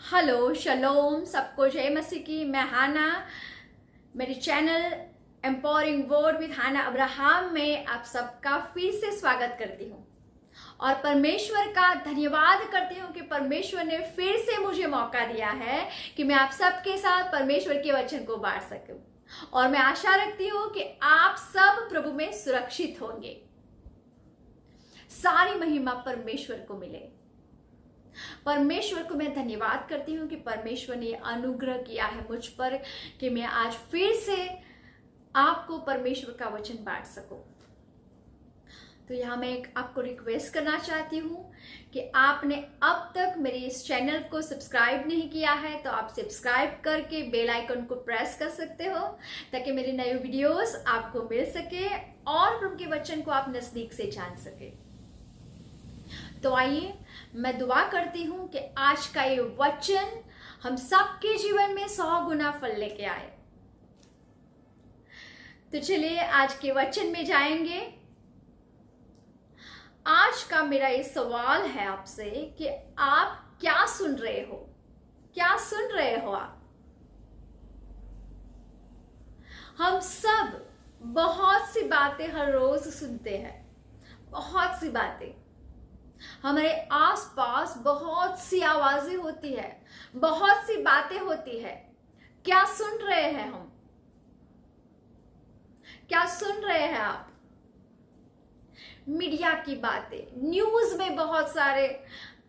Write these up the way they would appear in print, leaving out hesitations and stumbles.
Hello शलोम, सबको जय मसीह की। मैं हाना, मेरी channel empowering word with Hana Abraham में आप सबका फिर से स्वागत करती हूँ और परमेश्वर का धन्यवाद करती हूँ कि परमेश्वर ने फिर से मुझे मौका दिया है कि मैं आप सबके साथ परमेश्वर के वचन को बांट सकूं। और मैं आशा रखती हूँ कि आप सब प्रभु में सुरक्षित होंगे। सारी महिमा परमेश्वर को मिले। परमेश्वर को मैं धन्यवाद करती हूँ कि परमेश्वर ने अनुग्रह किया है मुझ पर कि मैं आज फिर से आपको परमेश्वर का वचन बांट सकूं। तो यहाँ मैं आपको रिक्वेस्ट करना चाहती हूँ कि आपने अब तक मेरे इस चैनल को सब्सक्राइब नहीं किया है तो आप सब्सक्राइब करके बेल आइकन को प्रेस कर सकते हो ताकि मेरे नए वीडियोस आपको मिल सके और प्रभु के वचन को आप नजदीक से जान सके। तो आइए मैं दुआ करती हूं कि आज का ये वचन हम सबके जीवन में 100 गुना फल लेके आए। तो चलिए आज के वचन में जाएंगे। आज का मेरा ये सवाल है आपसे कि आप क्या सुन रहे हो? क्या सुन रहे हो आप? हम सब बहुत सी बातें हर रोज सुनते हैं, बहुत सी बातें। हमारे आसपास बहुत सी आवाजें होती है, बहुत सी बातें होती है। क्या सुन रहे हैं हम? क्या सुन रहे हैं आप? मीडिया की बातें, न्यूज में बहुत सारे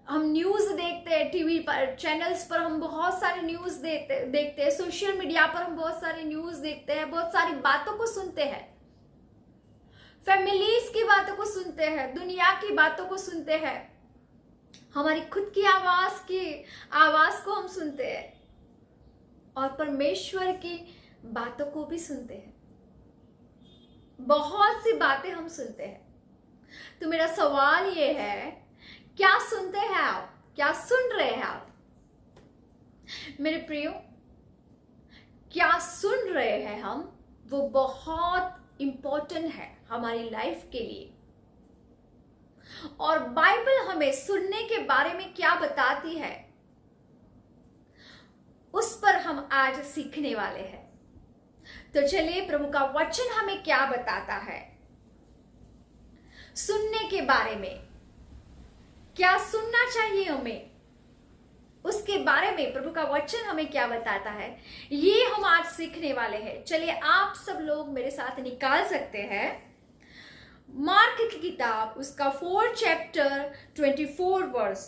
हम न्यूज देखते हैं, टीवी पर चैनल्स पर हम बहुत सारे न्यूज देखते हैं, सोशल मीडिया पर हम बहुत सारे न्यूज देखते हैं, बहुत सारी बातों को सुनते हैं, फैमिलीज की बातों को सुनते हैं, दुनिया की बातों को सुनते हैं, हमारी खुद की आवाज को हम सुनते हैं और परमेश्वर की बातों को भी सुनते हैं। बहुत सी बातें हम सुनते हैं। तो मेरा सवाल ये है, क्या सुनते हैं आप? क्या सुन रहे हैं आप? मेरे प्रियो, क्या सुन रहे हैं हम वो बहुत इंपॉर्टेंट है हमारी लाइफ के लिए। और बाइबल हमें सुनने के बारे में क्या बताती है उस पर हम आज सीखने वाले हैं। तो चलिए प्रभु का वचन हमें क्या बताता है सुनने के बारे में। क्या सुनना चाहिए हमें, उसके बारे में प्रभु का वचन हमें क्या बताता है, ये हम आज सीखने वाले हैं। चलिए आप सब लोग मेरे साथ निकाल सकते हैं मार्क की किताब, उसका 4 चैप्टर 24 वर्स।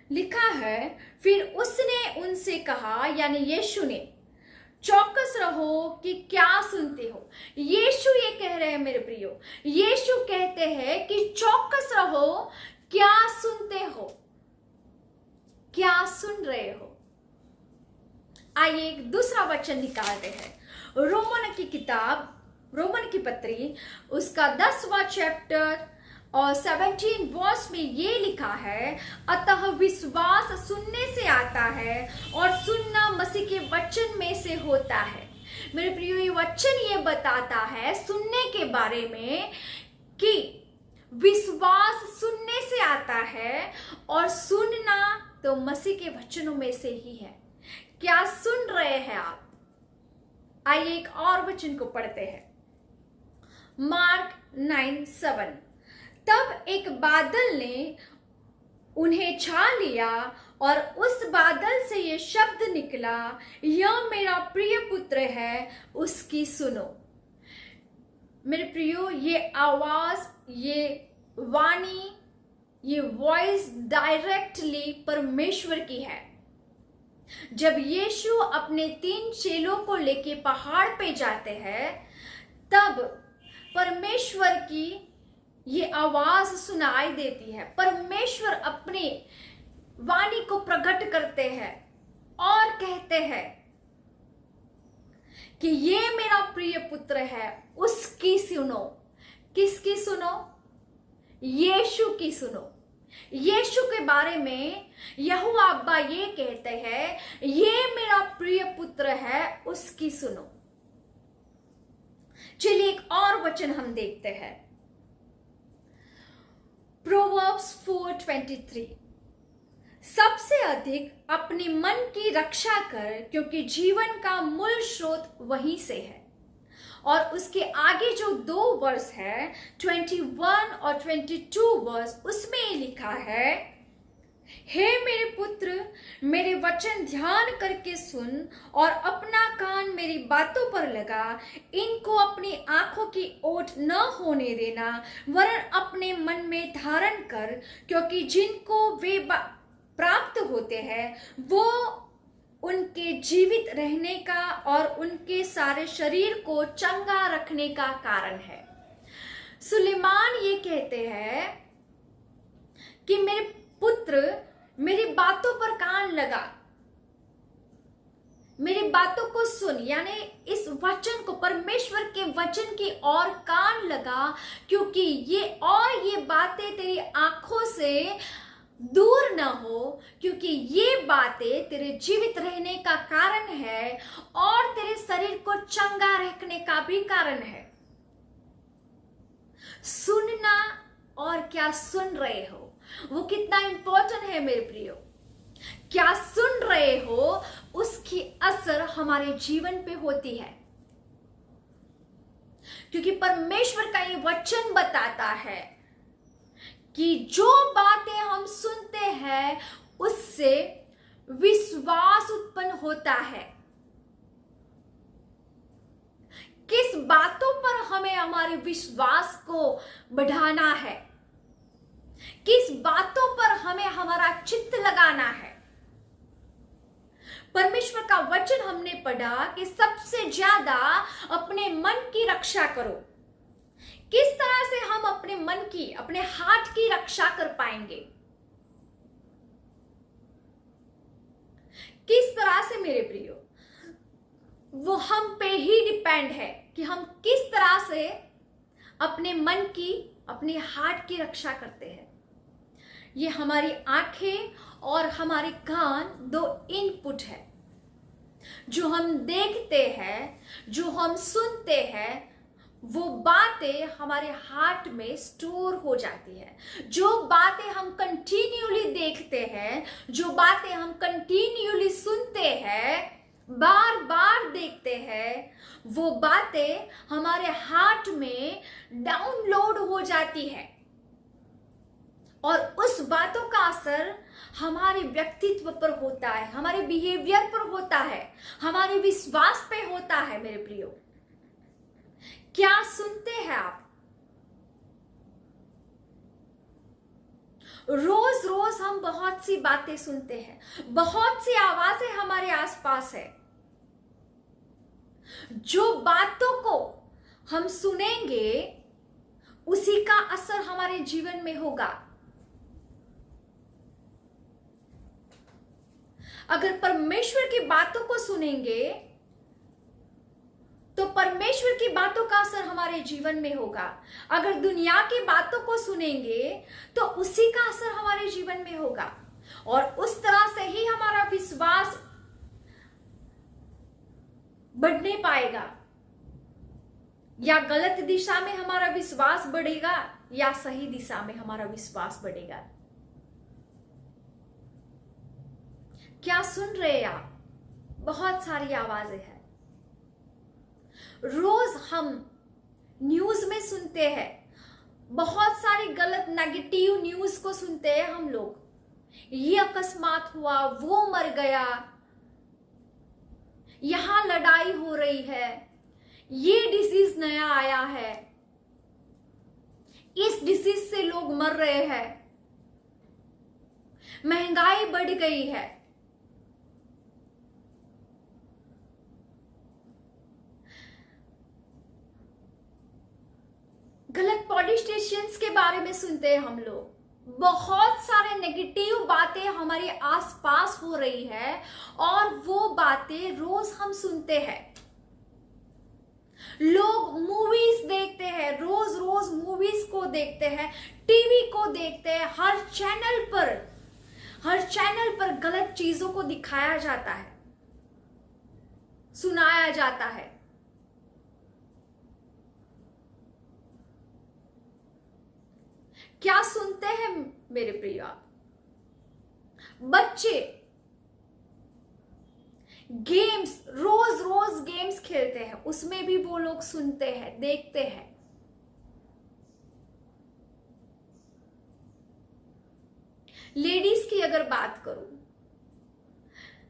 लिखा है, फिर उसने उनसे कहा, यानी यीशु ने, चौकस रहो कि क्या सुनते हो। यीशु ये कह रहे हैं मेरे प्रियो, यीशु कहते हैं कि चौकस रहो, क्या सुनते हो, क्या सुन रहे हो। आइए एक दूसरा वचन निकालते हैं। रोमन की किताब, रोमन की पत्री, उसका 10वां चैप्टर और 17 वर्स में ये लिखा है, अतः विश्वास सुनने से आता है और सुनना मसीह के वचन में से होता है। मेरे प्रियो, ये वचन ये बताता है सुनने के बारे में कि विश्वास सुनने से आता है और सुनना तो मसीह के वचनों में से ही है। क्या सुन रहे हैं आप? आइए एक और वचन को पढ़ते हैं। मार्क 9:7। तब एक बादल ने उन्हें छा लिया और उस बादल से ये शब्द निकला, यह मेरा प्रिय पुत्र है, उसकी सुनो। मेरे प्रियो, ये आवाज, ये वाणी, ये वॉइस डायरेक्टली परमेश्वर की है। जब यीशु अपने 3 चेलों को लेके पहाड़ पे जाते हैं तब परमेश्वर की ये आवाज सुनाई देती है। परमेश्वर अपनी वाणी को प्रकट करते हैं और कहते हैं कि ये मेरा प्रिय पुत्र है, उसकी सुनो। किसकी सुनो? यीशु की सुनो। यीशु के बारे में यहोवा अब्बा ये कहते हैं, ये मेरा प्रिय पुत्र है, उसकी सुनो। चलिए एक और वचन हम देखते हैं। प्रोवर्ब्स 4:23। सबसे अधिक अपने मन की रक्षा कर, क्योंकि जीवन का मूल स्रोत वहीं से है। और उसके आगे जो 2 वर्स है, 21 और 22 वर्स, उसमें ये लिखा है, हे मेरे पुत्र, मेरे वचन ध्यान करके सुन और अपना कान मेरी बातों पर लगा। इनको अपनी आंखों की ओट न होने देना, वरन अपने मन में धारण कर, क्योंकि जिनको वे प्राप्त होते हैं वो उनके जीवित रहने का और उनके सारे शरीर को चंगा रखने का कारण है। सुलेमान ये कहते हैं कि मेरे पुत्र, मेरी बातों पर कान लगा, मेरी बातों को सुन, यानी इस वचन को, परमेश्वर के वचन की ओर कान लगा, क्योंकि ये बातें तेरी आंखों से दूर न हो, क्योंकि ये बातें तेरे जीवित रहने का कारण है और तेरे शरीर को चंगा रखने का भी कारण है। सुनना और क्या सुन रहे हो, वो कितना इंपॉर्टेंट है मेरे प्रियो। क्या सुन रहे हो, उसकी असर हमारे जीवन पे होती है, क्योंकि परमेश्वर का ये वचन बताता है कि जो बातें हम सुनते हैं उससे विश्वास उत्पन्न होता है। किस बातों पर हमें हमारे विश्वास को बढ़ाना है, किस बातों पर हमें हमारा चित्त लगाना है। परमेश्वर का वचन हमने पढ़ा कि सबसे ज्यादा अपने मन की रक्षा करो। किस तरह से हम अपने मन की, अपने हार्ट की रक्षा कर पाएंगे? किस तरह से मेरे प्रियो? वो हम पे ही डिपेंड है कि हम किस तरह से अपने मन की, अपने हार्ट की रक्षा करते हैं। ये हमारी आंखें और हमारे कान 2 इनपुट है। जो हम देखते हैं, जो हम सुनते हैं, वो बातें हमारे हार्ट में स्टोर हो जाती है। जो बातें हम कंटिन्यूली देखते हैं, जो बातें हम कंटिन्यूली सुनते हैं, बार बार देखते हैं, वो बातें हमारे हार्ट में डाउनलोड हो जाती है और उस बातों का असर हमारे व्यक्तित्व पर होता है, हमारे बिहेवियर पर होता है, हमारे विश्वास पे होता है। मेरे प्रियो, क्या सुनते हैं आप? रोज रोज हम बहुत सी बातें सुनते हैं, बहुत सी आवाजें हमारे आसपास है। जो बातों को हम सुनेंगे उसी का असर हमारे जीवन में होगा। अगर परमेश्वर की बातों को सुनेंगे तो परमेश्वर की बातों का असर हमारे जीवन में होगा। अगर दुनिया की बातों को सुनेंगे तो उसी का असर हमारे जीवन में होगा और उस तरह से ही हमारा विश्वास बढ़ने पाएगा। या गलत दिशा में हमारा विश्वास बढ़ेगा या सही दिशा में हमारा विश्वास बढ़ेगा। क्या सुन रहे हैं आप? बहुत सारी आवाजें हैं। रोज हम न्यूज में सुनते हैं, बहुत सारी गलत नेगेटिव न्यूज को सुनते हैं हम लोग। ये अकस्मात हुआ, वो मर गया, यहां लड़ाई हो रही है, ये डिसीज नया आया है, इस डिसीज से लोग मर रहे हैं, महंगाई बढ़ गई है। गलत पुलिस स्टेशंस के बारे में सुनते हैं हम लोग। बहुत सारे नेगेटिव बातें हमारे आसपास हो रही है और वो बातें रोज हम सुनते हैं। लोग मूवीज देखते हैं, रोज रोज मूवीज को देखते हैं, टीवी को देखते हैं। हर चैनल पर गलत चीजों को दिखाया जाता है, सुनाया जाता है। क्या सुनते हैं मेरे प्रिय आप? बच्चे गेम्स, रोज रोज गेम्स खेलते हैं, उसमें भी वो लोग सुनते हैं, देखते हैं। लेडीज की अगर बात करूं,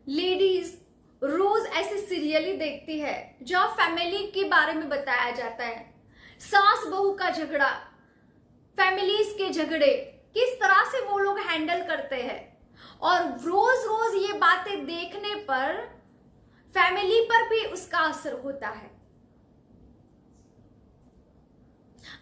लेडीज रोज ऐसे सीरियल ही देखती है जहां फैमिली के बारे में बताया जाता है, सास बहू का झगड़ा, फैमिलीज के झगड़े, किस तरह से वो लोग हैंडल करते हैं। और रोज रोज ये बातें देखने पर फैमिली पर भी उसका असर होता है।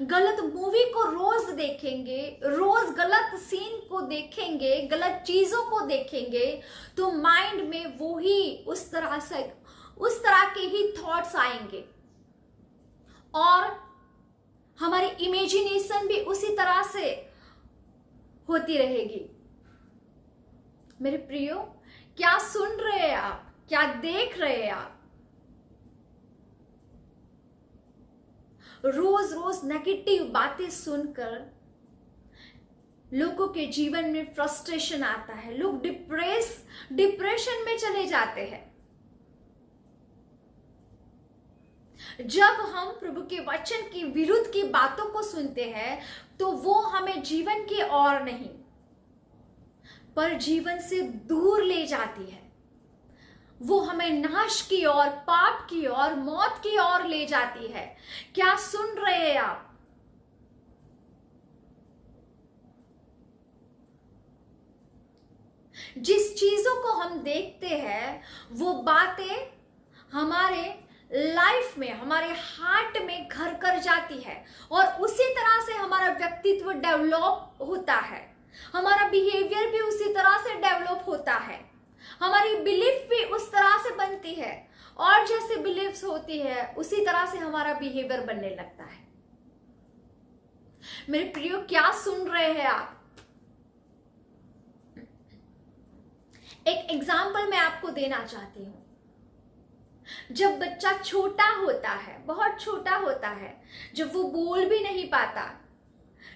गलत मूवी को रोज देखेंगे, रोज गलत सीन को देखेंगे, गलत चीजों को देखेंगे, तो माइंड में वो ही उस तरह के ही थॉट्स आएंगे और हमारी इमेजिनेशन भी उसी तरह से होती रहेगी। मेरे प्रियो, क्या सुन रहे हैं आप, क्या देख रहे हैं आप? रोज रोज नेगेटिव बातें सुनकर लोगों के जीवन में फ्रस्ट्रेशन आता है, लोग डिप्रेशन में चले जाते हैं। जब हम प्रभु के वचन की विरुद्ध की बातों को सुनते हैं तो वो हमें जीवन की ओर नहीं पर जीवन से दूर ले जाती है। वो हमें नाश की ओर, पाप की ओर, मौत की ओर ले जाती है। क्या सुन रहे हैं आप? जिस चीजों को हम देखते हैं वो बातें हमारे लाइफ में, हमारे हार्ट में घर कर जाती है और उसी तरह से हमारा व्यक्तित्व डेवलप होता है, हमारा बिहेवियर भी उसी तरह से डेवलप होता है, हमारी बिलीफ भी उस तरह से बनती है और जैसे बिलीफ्स होती है उसी तरह से हमारा बिहेवियर बनने लगता है। मेरे प्रियो, क्या सुन रहे हैं आप? एक एग्जाम्पल मैं आपको देना चाहती हूं। जब बच्चा छोटा होता है, बहुत छोटा होता है, जब वो बोल भी नहीं पाता,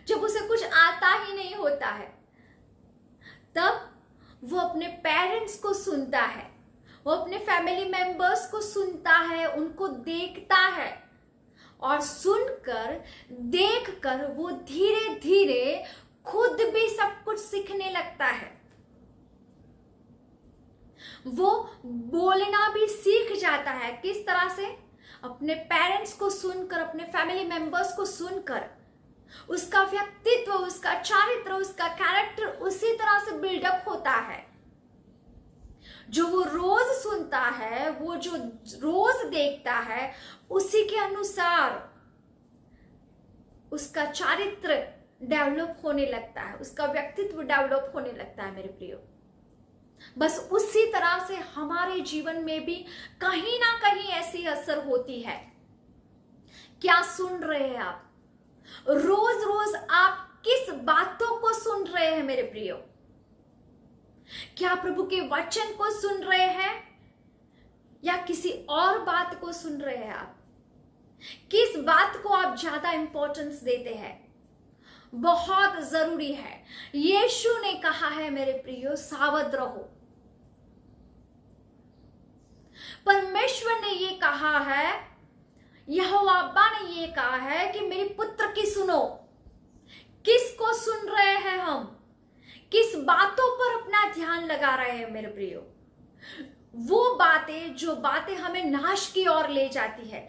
जब उसे कुछ आता ही नहीं होता है, तब वो अपने पेरेंट्स को सुनता है, वो अपने फैमिली मेंबर्स को सुनता है, उनको देखता है और सुनकर, देखकर वो धीरे धीरे खुद भी सब कुछ सीखने लगता है। वो बोलना भी सीख जाता है। किस तरह से? अपने पेरेंट्स को सुनकर, अपने फैमिली मेंबर्स को सुनकर उसका व्यक्तित्व, उसका चारित्र, उसका कैरेक्टर उसी तरह से बिल्डअप होता है। जो वो रोज सुनता है, वो जो रोज देखता है, उसी के अनुसार उसका चारित्र डेवलप होने लगता है, उसका व्यक्तित्व डेवलप होने लगता है। मेरे प्रियो, बस उसी तरह से हमारे जीवन में भी कहीं ना कहीं ऐसी असर होती है। क्या सुन रहे हैं आप? रोज रोज आप किस बातों को सुन रहे हैं मेरे प्रियो? क्या प्रभु के वचन को सुन रहे हैं या किसी और बात को सुन रहे हैं आप? किस बात को आप ज्यादा इंपॉर्टेंस देते हैं? बहुत जरूरी है। यीशु ने कहा है मेरे प्रियो, सावध रहो। परमेश्वर ने ये कहा है, यहोवा ने ये कहा है कि मेरे पुत्र की सुनो। किसको सुन रहे हैं हम? किस बातों पर अपना ध्यान लगा रहे हैं मेरे प्रियो? वो बातें, जो बातें हमें नाश की ओर ले जाती है,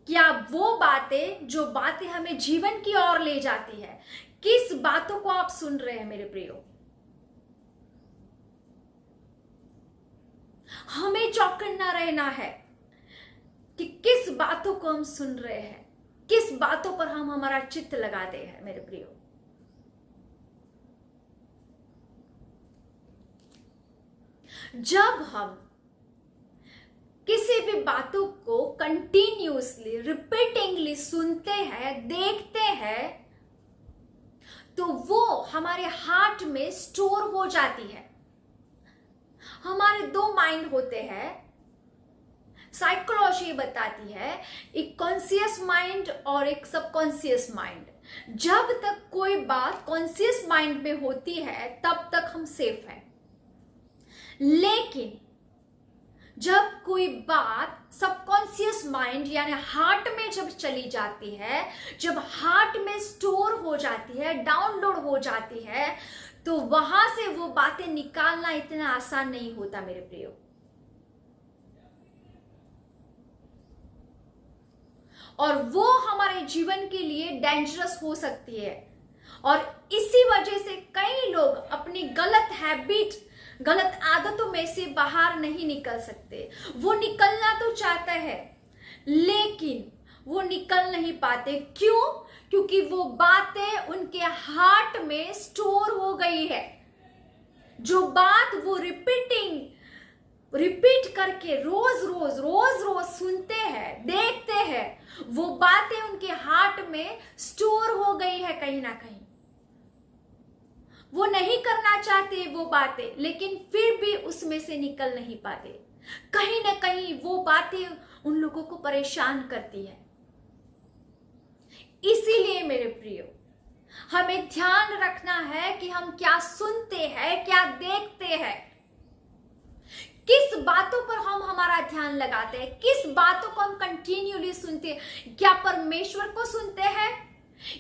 क्या वो बातें, जो बातें हमें जीवन की ओर ले जाती है, किस बातों को आप सुन रहे हैं मेरे प्रियो? हमें चौकन्ना रहना है कि किस बातों को हम सुन रहे हैं, किस बातों पर हम हमारा चित्त लगाते हैं मेरे प्रियो। जब हम किसी भी बातों को कंटिन्यूअसली, रिपीटिंगली सुनते हैं, देखते हैं, तो वो हमारे हार्ट में स्टोर हो जाती है। हमारे दो माइंड होते हैं, साइकोलॉजी बताती है, एक कॉन्शियस माइंड और एक सबकॉन्शियस माइंड। जब तक कोई बात कॉन्शियस माइंड में होती है तब तक हम सेफ हैं। लेकिन जब कोई बात सबकॉन्शियस माइंड यानी हार्ट में जब चली जाती है, जब हार्ट में स्टोर हो जाती है, डाउनलोड हो जाती है, तो वहां से वो बातें निकालना इतना आसान नहीं होता मेरे प्रियो। और वो हमारे जीवन के लिए डेंजरस हो सकती है। और इसी वजह से कई लोग अपनी गलत हैबिट, गलत आदतों में से बाहर नहीं निकल सकते। वो निकलना तो चाहते हैं लेकिन वो निकल नहीं पाते। क्यों? क्योंकि वो बातें उनके हार्ट में स्टोर हो गई है। जो बात वो रिपीट करके रोज सुनते हैं, देखते हैं, वो बातें उनके हार्ट में स्टोर हो गई है कहीं ना कहीं। वो नहीं करना चाहते वो बातें, लेकिन फिर भी उसमें से निकल नहीं पाते। कहीं ना कहीं वो बातें उन लोगों को परेशान करती है। इसीलिए मेरे प्रियो, हमें ध्यान रखना है कि हम क्या सुनते हैं, क्या देखते हैं, किस बातों पर हम हमारा ध्यान लगाते हैं, किस बातों को हम कंटिन्यूली सुनते हैं। क्या परमेश्वर को सुनते हैं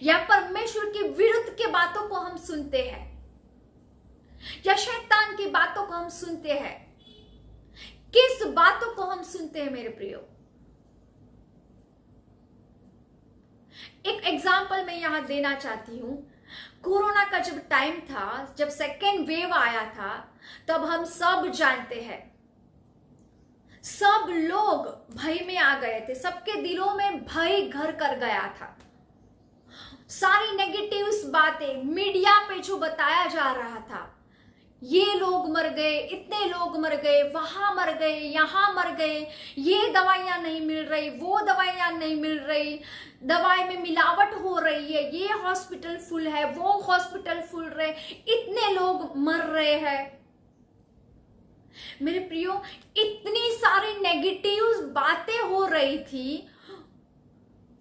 या परमेश्वर के विरुद्ध के बातों को हम सुनते हैं, या शैतान की बातों को हम सुनते हैं? किस बातों को हम सुनते हैं मेरे प्रियो? एक एग्जाम्पल मैं यहां देना चाहती हूं। कोरोना का जब टाइम था, जब सेकेंड वेव आया था, तब हम सब जानते हैं, सब लोग भय में आ गए थे। सबके दिलों में भय घर कर गया था। सारी नेगेटिव बातें मीडिया पे जो बताया जा रहा था, ये लोग मर गए, इतने लोग मर गए, वहां मर गए, यहां मर गए, ये दवाइयां नहीं मिल रही, वो दवाइयां नहीं मिल रही, दवाई में मिलावट हो रही है, ये हॉस्पिटल फुल है, वो हॉस्पिटल फुल रहे, इतने लोग मर रहे हैं। मेरे प्रियो, इतनी सारी नेगेटिव बातें हो रही थी,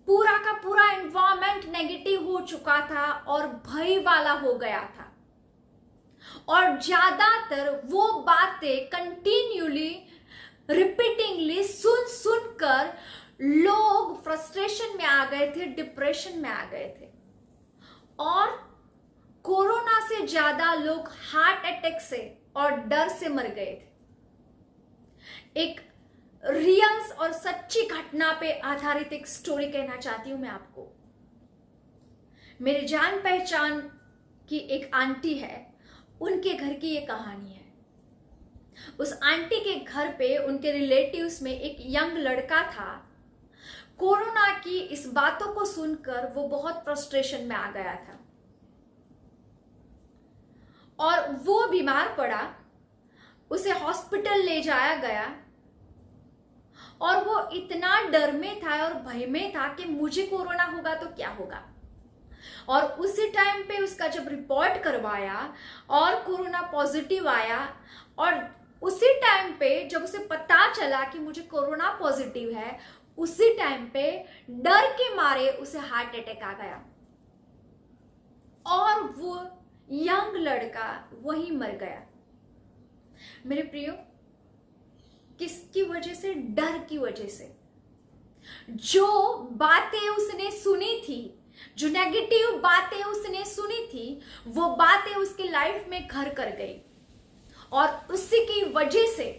पूरा का पूरा एनवायरमेंट नेगेटिव हो चुका था और भय वाला हो गया था। और ज्यादातर वो बातें कंटिन्यूली रिपीटिंगली सुनकर लोग फ्रस्ट्रेशन में आ गए थे, डिप्रेशन में आ गए थे। और कोरोना से ज्यादा लोग हार्ट अटैक से और डर से मर गए थे। एक रियल्स और सच्ची घटना पे आधारित एक स्टोरी कहना चाहती हूं मैं आपको। मेरे जान पहचान की एक आंटी है, उनके घर की ये कहानी है। उस आंटी के घर पे उनके रिलेटिव्स में एक यंग लड़का था। कोरोना की इस बातों को सुनकर वो बहुत फ्रस्ट्रेशन में आ गया था और वो बीमार पड़ा। उसे हॉस्पिटल ले जाया गया और वो इतना डर में था और भय में था कि मुझे कोरोना होगा तो क्या होगा। और उसी टाइम पे उसका जब रिपोर्ट करवाया और कोरोना पॉजिटिव आया, और उसी टाइम पे जब उसे पता चला कि मुझे कोरोना पॉजिटिव है, उसी टाइम पे डर के मारे उसे हार्ट अटैक आ गया और वो यंग लड़का वहीं मर गया। मेरे प्रियो, किसकी वजह से? डर की वजह से। जो बातें उसने सुनी थी, जो नेगेटिव बातें उसने सुनी थी, वो बातें उसकी लाइफ में घर कर गई और उसी की वजह से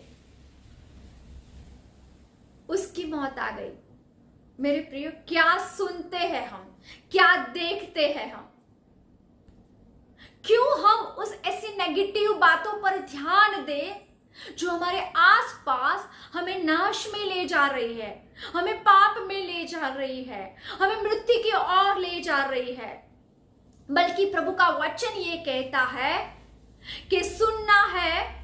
उसकी मौत आ गई। मेरे प्रियो, क्या सुनते हैं हम, क्या देखते हैं हम? क्यों हम उस ऐसी नेगेटिव बातों पर ध्यान दें जो हमारे आसपास हमें नाश में ले जा रही है, हमें पाप में ले जा रही है, हमें मृत्यु की ओर ले जा रही है? बल्कि प्रभु का वचन ये कहता है कि सुनना है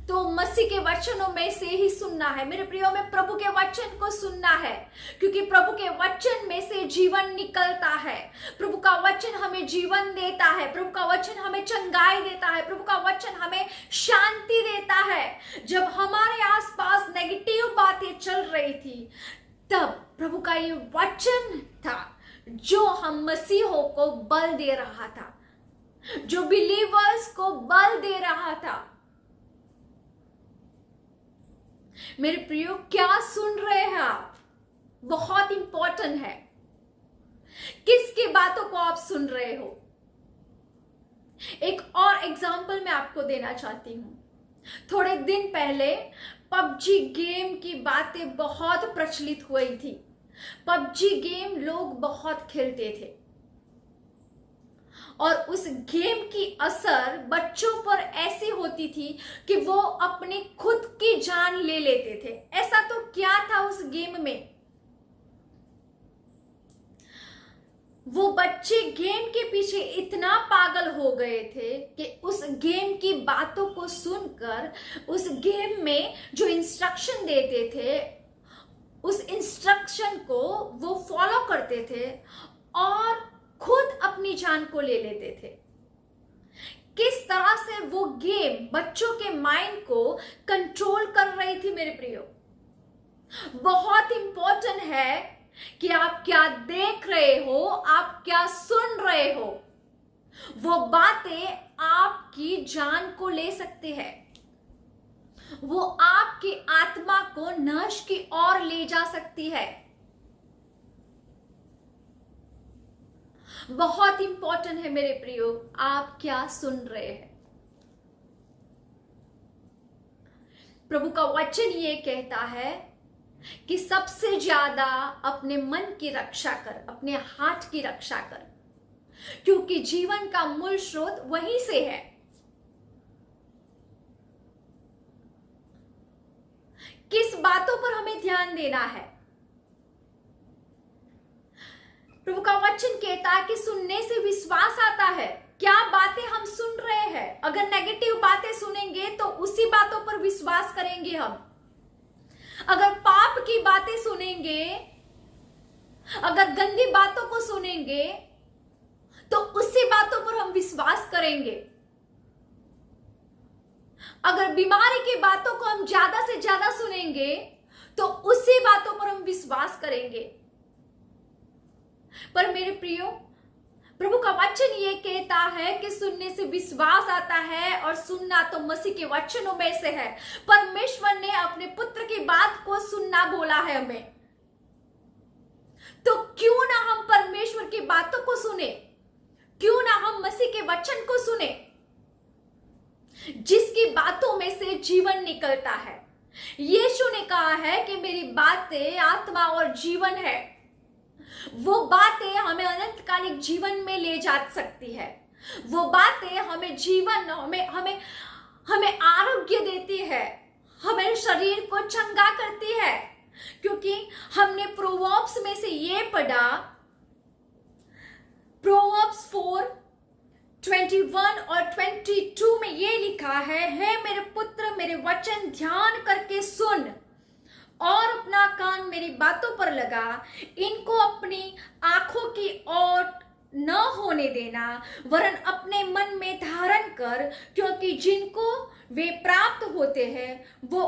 तो मसीह के वचनों में से ही सुनना है। मेरे प्रियो, में प्रभु के वचन को सुनना है, क्योंकि प्रभु के वचन में से जीवन निकलता है। प्रभु का वचन हमें जीवन देता है, प्रभु का वचन हमें चंगाई देता है, प्रभु का वचन हमें शांति देता है। जब हमारे आसपास नेगेटिव बातें चल रही थी, तब प्रभु का ये वचन था जो हम मसीहों को बल दे रहा था, जो बिलीवर्स को बल दे रहा था। मेरे प्रियो, क्या सुन रहे हैं आप? बहुत इंपॉर्टेंट है। किसकी बातों को आप सुन रहे हो? एक और एग्जाम्पल मैं आपको देना चाहती हूं। थोड़े दिन पहले पबजी गेम की बातें बहुत प्रचलित हुई थी। पबजी गेम लोग बहुत खेलते थे और उस गेम की असर बच्चों पर ऐसी होती थी कि वो अपनी खुद की जान ले लेते थे। ऐसा तो क्या था उस गेम में, वो बच्चे गेम के पीछे इतना पागल हो गए थे कि उस गेम की बातों को सुनकर उस गेम में जो इंस्ट्रक्शन देते थे उस इंस्ट्रक्शन को वो फॉलो करते थे और खुद अपनी जान को ले लेते थे। किस तरह से वो गेम बच्चों के माइंड को कंट्रोल कर रही थी मेरे प्रियो। बहुत इंपॉर्टेंट है कि आप क्या देख रहे हो, आप क्या सुन रहे हो। वो बातें आपकी जान को ले सकती है, वो आपकी आत्मा को नाश की ओर ले जा सकती है। बहुत इंपॉर्टेंट है मेरे प्रियो, आप क्या सुन रहे हैं। प्रभु का वचन ये कहता है कि सबसे ज्यादा अपने मन की रक्षा कर, अपने हाथ की रक्षा कर, क्योंकि जीवन का मूल स्रोत वहीं से है। किस बातों पर हमें ध्यान देना है? प्रभु का वचन कहता है कि सुनने से विश्वास आता है। क्या बातें हम सुन रहे हैं? अगर नेगेटिव बातें सुनेंगे तो उसी बातों पर विश्वास करेंगे हम। अगर पाप की बातें सुनेंगे, अगर गंदी बातों को सुनेंगे तो उसी बातों पर हम विश्वास करेंगे। अगर बीमारी की बातों को हम ज्यादा से ज्यादा सुनेंगे तो उसी बातों पर हम विश्वास करेंगे। पर मेरे प्रियो, प्रभु का वचन ये कहता है कि सुनने से विश्वास आता है और सुनना तो मसीह के वचनों में से है। परमेश्वर ने अपने पुत्र की बात को सुनना बोला है हमें, तो क्यों ना हम परमेश्वर की बातों को सुने, क्यों ना हम मसीह के वचन को सुने, जिसकी बातों में से जीवन निकलता है। यीशु ने कहा है कि मेरी बातें आत्मा और जीवन है। वो बातें हमें अनंतकालिक जीवन में ले जा सकती है। वो बातें हमें जीवन, हमें आरोग्य देती है, हमें शरीर को चंगा करती है। क्योंकि हमने प्रोवर्ब्स में से ये पढ़ा, प्रोवर्ब्स 4:21 और 22 में ये लिखा है, हे मेरे पुत्र मेरे वचन ध्यान करके सुन और अपना कान मेरी बातों पर लगा, इनको अपनी आंखों की ओर न होने देना, वरन अपने मन में धारण कर, क्योंकि जिनको वे प्राप्त होते हैं वो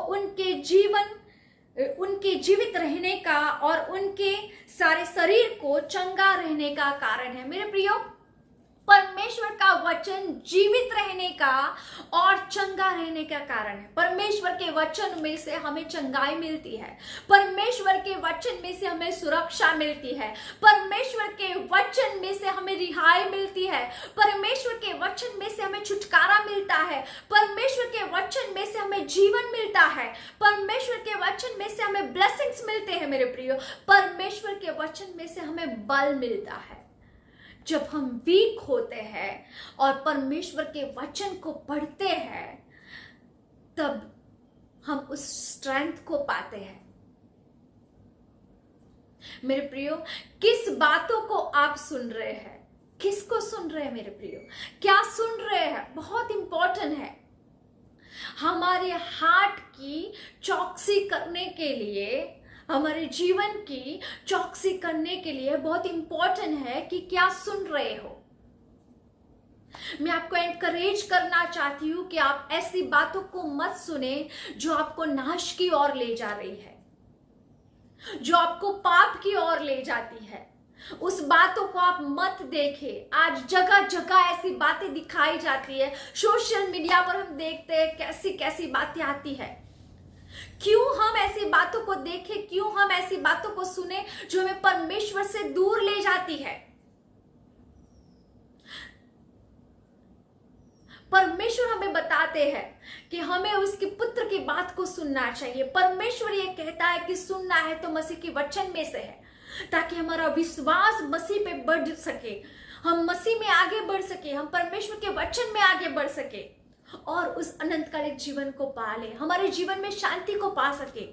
उनके जीवित रहने का और उनके सारे शरीर को चंगा रहने का कारण है। मेरे प्रियो, परमेश्वर का वचन जीवित रहने का और चंगा रहने का कारण है। परमेश्वर के वचन में से हमें चंगाई मिलती है, परमेश्वर के वचन में से हमें सुरक्षा मिलती है, परमेश्वर के वचन में से हमें रिहाई मिलती है, परमेश्वर के वचन में से हमें छुटकारा मिलता है, परमेश्वर के वचन में से हमें जीवन मिलता है, परमेश्वर के वचन में से हमें ब्लेसिंग्स मिलते हैं। मेरे प्रियो, परमेश्वर के वचन में से हमें बल मिलता है। जब हम वीक होते हैं और परमेश्वर के वचन को पढ़ते हैं, तब हम उस स्ट्रेंथ को पाते हैं। मेरे प्रियो, किस बातों को आप सुन रहे हैं? किसको सुन रहे हैं? मेरे प्रियो, क्या सुन रहे हैं? बहुत इंपॉर्टेंट है। हमारे हार्ट की चौकसी करने के लिए, हमारे जीवन की चौकसी करने के लिए बहुत इंपॉर्टेंट है कि क्या सुन रहे हो। मैं आपको एनकरेज करना चाहती हूं कि आप ऐसी बातों को मत सुने जो आपको नाश की ओर ले जा रही है, जो आपको पाप की ओर ले जाती है। उस बातों को आप मत देखें। आज जगह जगह ऐसी बातें दिखाई जाती है, सोशल मीडिया पर हम देखते हैं कैसी कैसी बातें आती है। क्यों हम ऐसी बातों को देखें, क्यों हम ऐसी बातों को सुने जो हमें परमेश्वर से दूर ले जाती है। परमेश्वर हमें बताते हैं कि हमें उसके पुत्र की बात को सुनना चाहिए। परमेश्वर ये कहता है कि सुनना है तो मसीह के वचन में से है, ताकि हमारा विश्वास मसीह पे बढ़ सके, हम मसीह में आगे बढ़ सके, हम परमेश्वर के वचन में आगे बढ़ सके और उस अनंतकालिक जीवन को पा ले, हमारे जीवन में शांति को पा सके।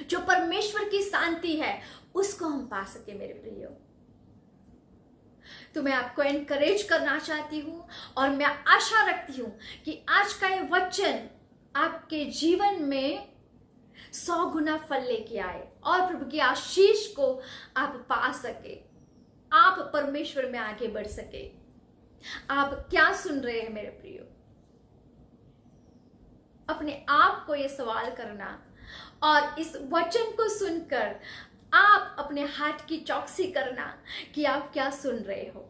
जो परमेश्वर की शांति है उसको हम पा सके। मेरे प्रियो, तो मैं आपको एनकरेज करना चाहती हूं और मैं आशा रखती हूं कि आज का ये वचन आपके जीवन में 100 गुना फल लेके आए और प्रभु की आशीष को आप पा सके, आप परमेश्वर में आगे बढ़ सके। आप क्या सुन रहे हैं मेरे प्रियो? अपने आप को ये सवाल करना और इस वचन को सुनकर आप अपने हाथ की चौकसी करना कि आप क्या सुन रहे हो।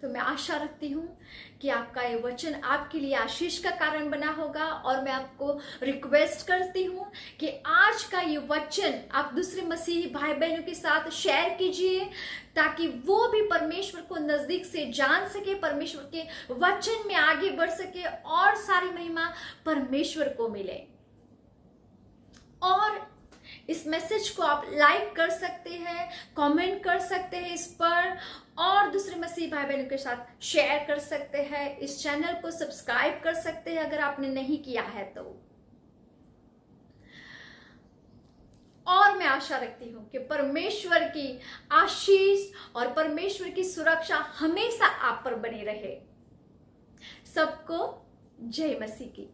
तो मैं आशा रखती हूं कि आपका ये वचन आपके लिए आशीष का कारण बना होगा और मैं आपको रिक्वेस्ट करती हूं कि आज का ये वचन आप दूसरे मसीही भाई बहनों के साथ शेयर कीजिए, ताकि वो भी परमेश्वर को नजदीक से जान सके, परमेश्वर के वचन में आगे बढ़ सके और सारी महिमा परमेश्वर को मिले। और इस मैसेज को आप लाइक कर सकते हैं, कमेंट कर सकते हैं इस पर और दूसरे मसीह भाई बहनों के साथ शेयर कर सकते हैं। इस चैनल को सब्सक्राइब कर सकते हैं अगर आपने नहीं किया है तो। और मैं आशा रखती हूं कि परमेश्वर की आशीष और परमेश्वर की सुरक्षा हमेशा आप पर बनी रहे। सबको जय मसीह की।